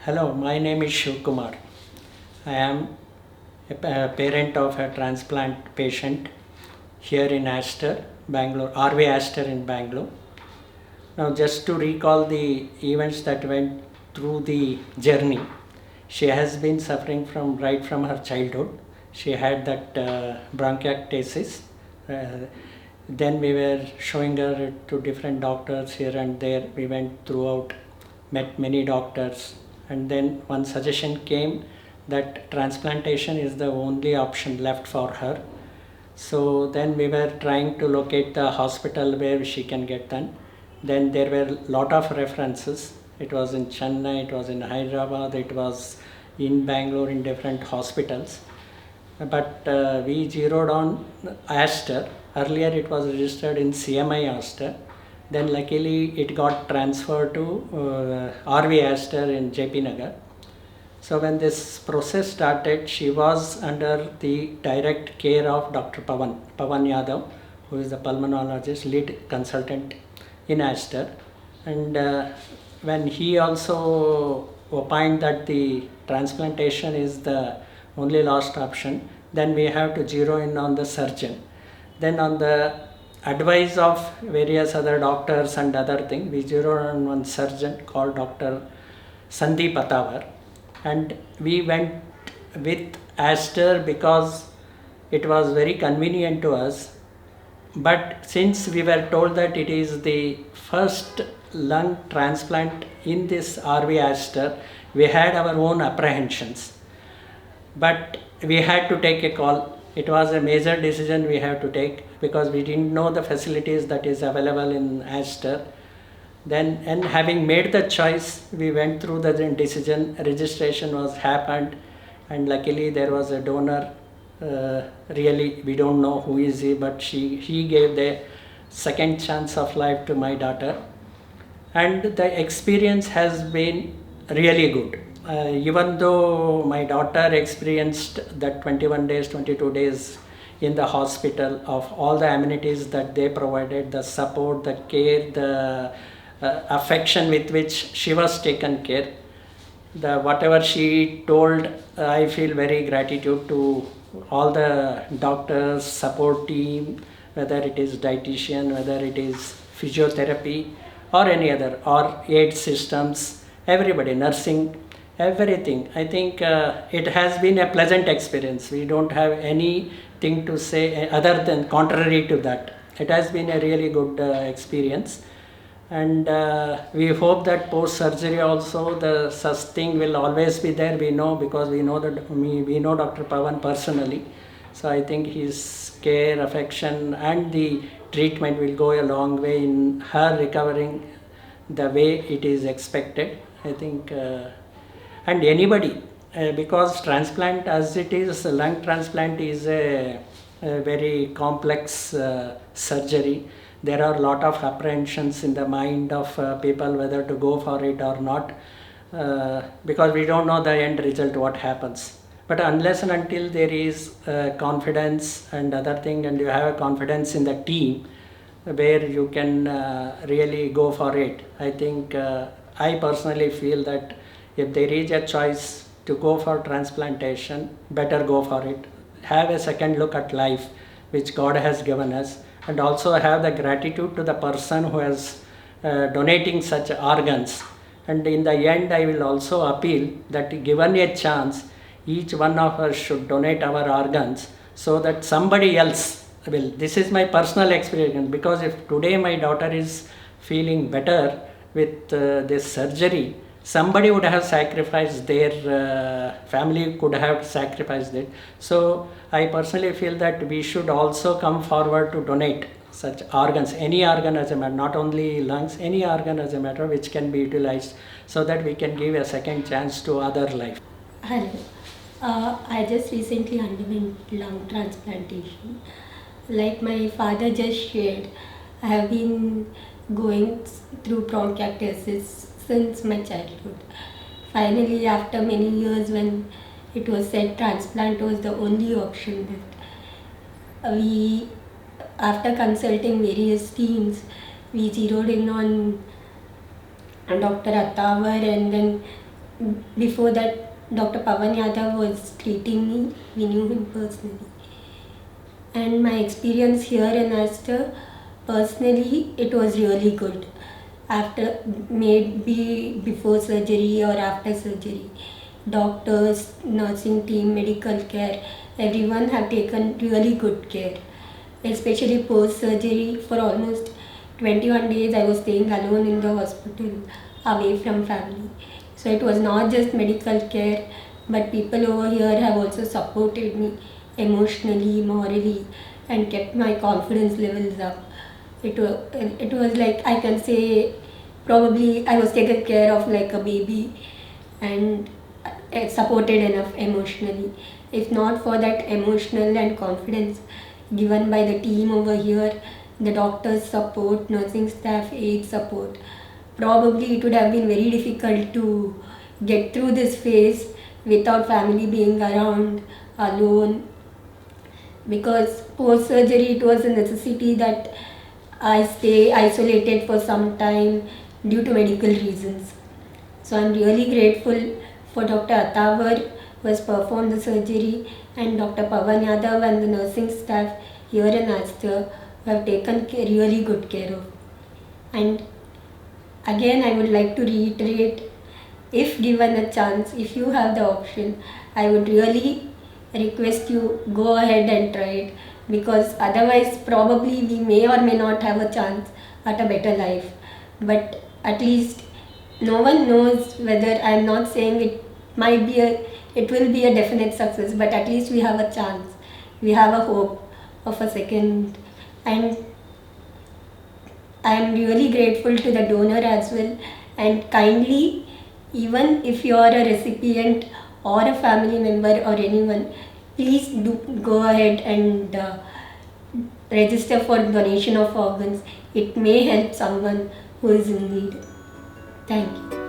Hello, my name is Shiv Kumar. I am parent of a transplant patient here in Aster, Bangalore, RV Aster in Bangalore. Now, just to recall the events that went through the journey, she has been suffering from right from her childhood. She had that bronchiectasis. Then we were showing her to different doctors here and there. We went throughout, met many doctors, and then one suggestion came that transplantation is the only option left for her. So then we were trying to locate the hospital where she can get done. Then there were a lot of references. It was in Chennai, it was in Hyderabad, it was in Bangalore in different hospitals. But we zeroed on Aster. Earlier it was registered in CMI Aster. Then luckily it got transferred to RV Aster in JP Nagar. So when this process started, she was under the direct care of Dr. Pawan Yadav, who is the pulmonologist, lead consultant in Aster. And when he also opined that the transplantation is the only last option, then we have to zero in on the surgeon. Then on the advice of various other doctors and other thing, we zeroed on one surgeon called Dr. Sandeep Atavar. And we went with Aster because it was very convenient to us. But since we were told that it is the first lung transplant in this RV Aster, we had our own apprehensions. But we had to take a call. It was a major decision we have to take because we didn't know the facilities that is available in Aster. Then, and having made the choice, we went through the decision. Registration was happened, and luckily there was a donor. Really, we don't know who is he, but he gave the second chance of life to my daughter, and the experience has been really good. Even though my daughter experienced that 21 days, 22 days in the hospital, of all the amenities that they provided, the support, the care, the affection with which she was taken care, the whatever she told, I feel very gratitude to all the doctors, support team, whether it is dietitian, whether it is physiotherapy or any other, or aid systems, everybody, nursing, everything. I think it has been a pleasant experience. We don't have anything to say other than contrary to that. It has been a really good experience. And we hope that post surgery also the such thing will always be there. We know because we know Dr. Pawan personally. So I think his care, affection, and the treatment will go a long way in her recovering the way it is expected. I think, and anybody, because transplant as it is, lung transplant is a very complex surgery. There are a lot of apprehensions in the mind of people whether to go for it or not, because we don't know the end result, what happens. But unless and until there is confidence and other thing, and you have a confidence in the team where you can really go for it, I think I personally feel that if there is a choice to go for transplantation, better go for it. Have a second look at life which God has given us, and also have the gratitude to the person who is donating such organs. And in the end, I will also appeal that given a chance, each one of us should donate our organs so that somebody else will. This is my personal experience, because if today my daughter is feeling better with this surgery, somebody would have sacrificed their family could have sacrificed it. So I personally feel that we should also come forward to donate such organs, any organ as a matter, not only lungs, any organ as a matter which can be utilized, so that we can give a second chance to other life. Hello. I just recently underwent lung transplantation. Like my father just shared, I have been going through bronchiectasis since my childhood. Finally, after many years, when it was said transplant was the only option, that after consulting various teams, we zeroed in on Dr. Atavar, and then before that, Dr. Pawan Yadav was treating me. We knew him personally. And my experience here in Aster, personally, it was really good. After, maybe before surgery or after surgery, doctors, nursing team, medical care, everyone have taken really good care. Especially post surgery, for almost 21 days I was staying alone in the hospital, away from family. So it was not just medical care, but people over here have also supported me emotionally, morally, and kept my confidence levels up. It was like, I can say, probably I was taken care of like a baby, and supported enough emotionally. If not for that emotional and confidence given by the team over here, the doctors' support, nursing staff, aid support, probably it would have been very difficult to get through this phase without family being around, alone. Because post surgery, it was a necessity that I stay isolated for some time due to medical reasons. So I'm really grateful for Dr. Atavar, who has performed the surgery, and Dr. Pawan Yadav and the nursing staff here in Aster, who have taken really good care of. And again, I would like to reiterate, if given a chance, if you have the option, I would really request you go ahead and try it, because otherwise probably we may or may not have a chance at a better life. But at least no one knows whether, I'm not saying it will be a definite success, but at least we have a chance. We have a hope of a second. And I am really grateful to the donor as well, and kindly, even if you are a recipient or a family member or anyone, please do go ahead and register for donation of organs. It may help someone who is in need. Thank you.